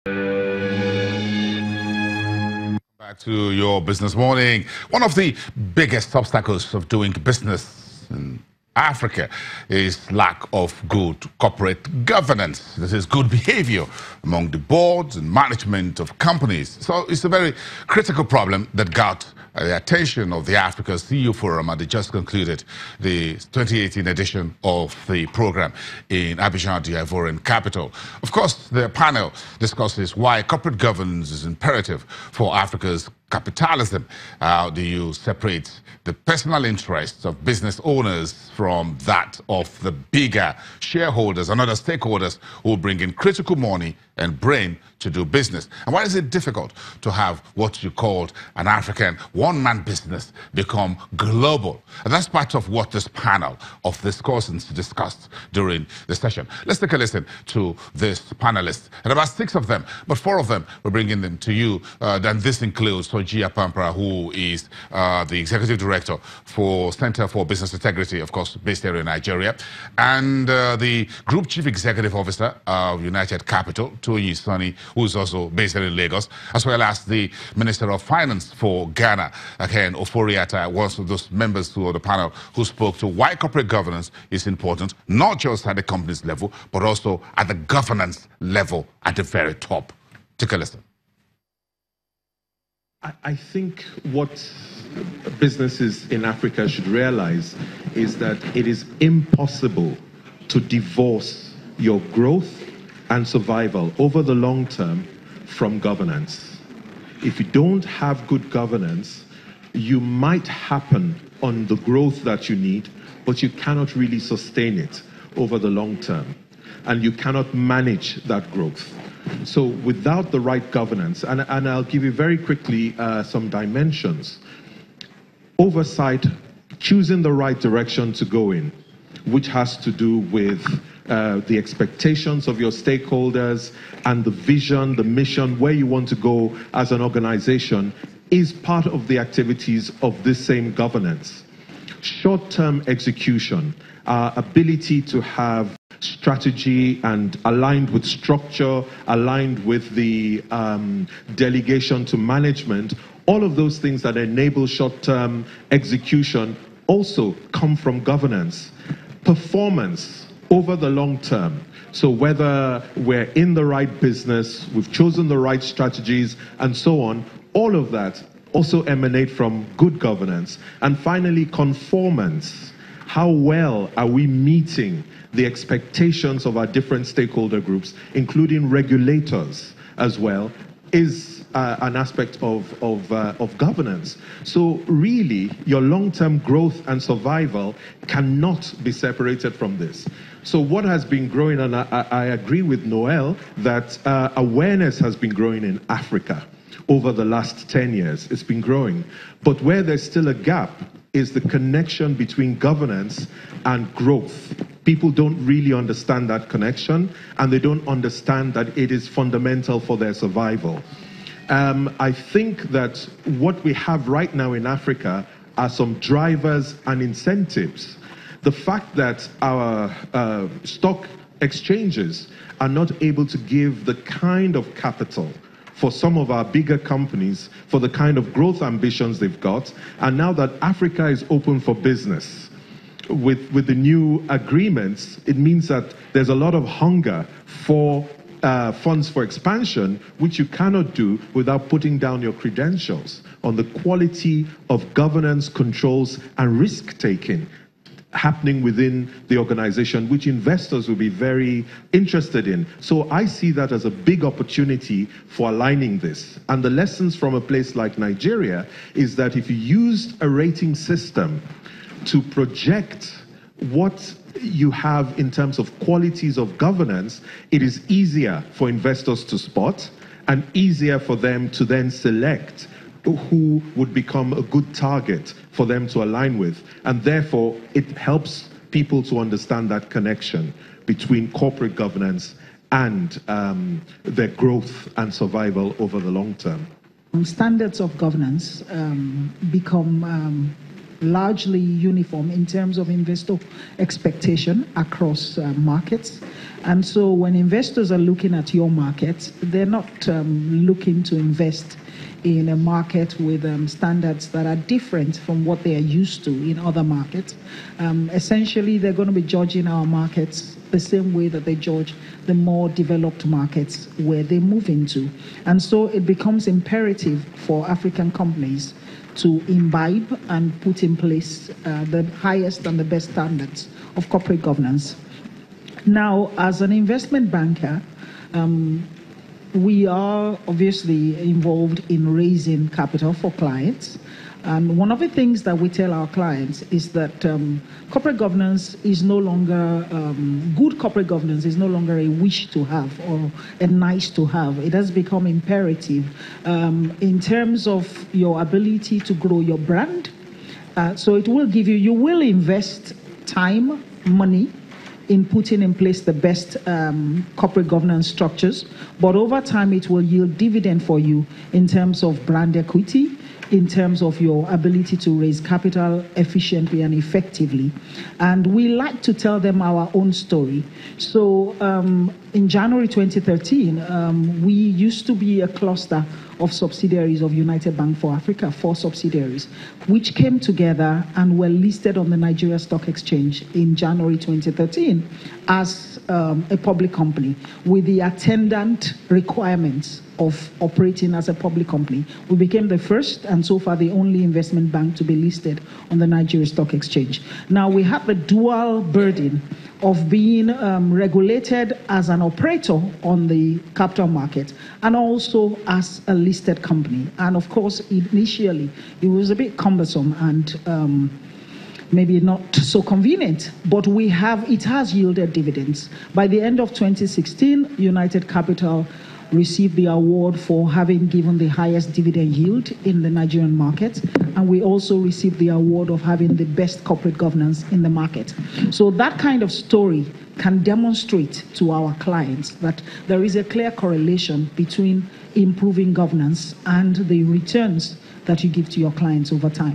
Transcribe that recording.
Back to your business morning. One of the biggest obstacles of doing business in Africa is lack of good corporate governance. This is good behavior among the boards and management of companies. So it's a very critical problem that got the attention of the Africa CEO Forum, and they just concluded the 2018 edition of the program in Abidjan, the Ivorian capital. Of course, the panel discusses why corporate governance is imperative for Africa's capitalism. How do you separate the personal interests of business owners from that of the bigger shareholders and other stakeholders who bring in critical money and brain to do business? And why is it difficult to have what you called an African one-man business become global? And that's part of what this panel of discussants discussed during the session. Let's take a listen to this panelists. And about 6 of them, but 4 of them, we're bringing them to you. Then this includes Soji Pampra, who is the executive director for Center for Business Integrity, of course, based here in Nigeria, and the group chief executive officer of United Capital, Toyi Sonny, who's also based here in Lagos, as well as the Minister of Finance for Ghana, again, Oforiata, was one of those members of the panel who spoke to why corporate governance is important, not just at the company's level, but also at the governance level at the very top. Take a listen. I think what businesses in Africa should realize is that it is impossible to divorce your growth and survival over the long term from governance. If you don't have good governance, you might happen on the growth that you need, but you cannot really sustain it over the long term, and you cannot manage that growth. So without the right governance, and I'll give you very quickly some dimensions. Oversight, choosing the right direction to go in, which has to do with the expectations of your stakeholders and the vision, the mission, where you want to go as an organization, is part of the activities of this same governance. Short-term execution, our ability to have strategy and aligned with structure, aligned with the delegation to management, all of those things that enable short-term execution also come from governance. Performance over the long term. So whether we're in the right business, we've chosen the right strategies, and so on, all of that also emanate from good governance. And finally, conformance. How well are we meeting the expectations of our different stakeholder groups, including regulators as well, is an aspect of governance. So really, your long-term growth and survival cannot be separated from this. So what has been growing, and I agree with Noel, that awareness has been growing in Africa over the last 10 years. It's been growing. But where there's still a gap is the connection between governance and growth. People don't really understand that connection, and they don't understand that it is fundamental for their survival. I think that what we have right now in Africa are some drivers and incentives. The fact that our stock exchanges are not able to give the kind of capital for some of our bigger companies, for the kind of growth ambitions they've got, and now that Africa is open for business, with the new agreements, it means that there's a lot of hunger for funds for expansion, which you cannot do without putting down your credentials on the quality of governance, controls, and risk-taking happening within the organization, which investors will be very interested in. So I see that as a big opportunity for aligning this. And the lessons from a place like Nigeria is that if you used a rating system to project what you have in terms of qualities of governance, it is easier for investors to spot and easier for them to then select who would become a good target for them to align with. And therefore, it helps people to understand that connection between corporate governance and their growth and survival over the long term. Standards of governance become largely uniform in terms of investor expectation across markets. And so when investors are looking at your market, they're not looking to invest in a market with standards that are different from what they are used to in other markets. Essentially, they're going to be judging our markets the same way that they judge the more developed markets where they move into. And so it becomes imperative for African companies to imbibe and put in place the highest and the best standards of corporate governance. Now, as an investment banker, we are obviously involved in raising capital for clients. And one of the things that we tell our clients is that corporate governance is no longer, good corporate governance is no longer a wish to have or a nice to have. It has become imperative in terms of your ability to grow your brand. So it will give you, you will invest time, money, in putting in place the best corporate governance structures, but over time it will yield dividend for you in terms of brand equity, in terms of your ability to raise capital efficiently and effectively. And we like to tell them our own story. So in January 2013, we used to be a cluster of subsidiaries of United Bank for Africa, 4 subsidiaries, which came together and were listed on the Nigeria Stock Exchange in January 2013 as a public company with the attendant requirements of operating as a public company. We became the first and so far the only investment bank to be listed on the Nigeria Stock Exchange. Now we have the dual burden of being regulated as an operator on the capital market and also as a listed company. And of course, initially, it was a bit cumbersome and maybe not so convenient, but it has yielded dividends. By the end of 2016, United Capital received the award for having given the highest dividend yield in the Nigerian market, and we also received the award of having the best corporate governance in the market. So that kind of story can demonstrate to our clients that there is a clear correlation between improving governance and the returns that you give to your clients over time.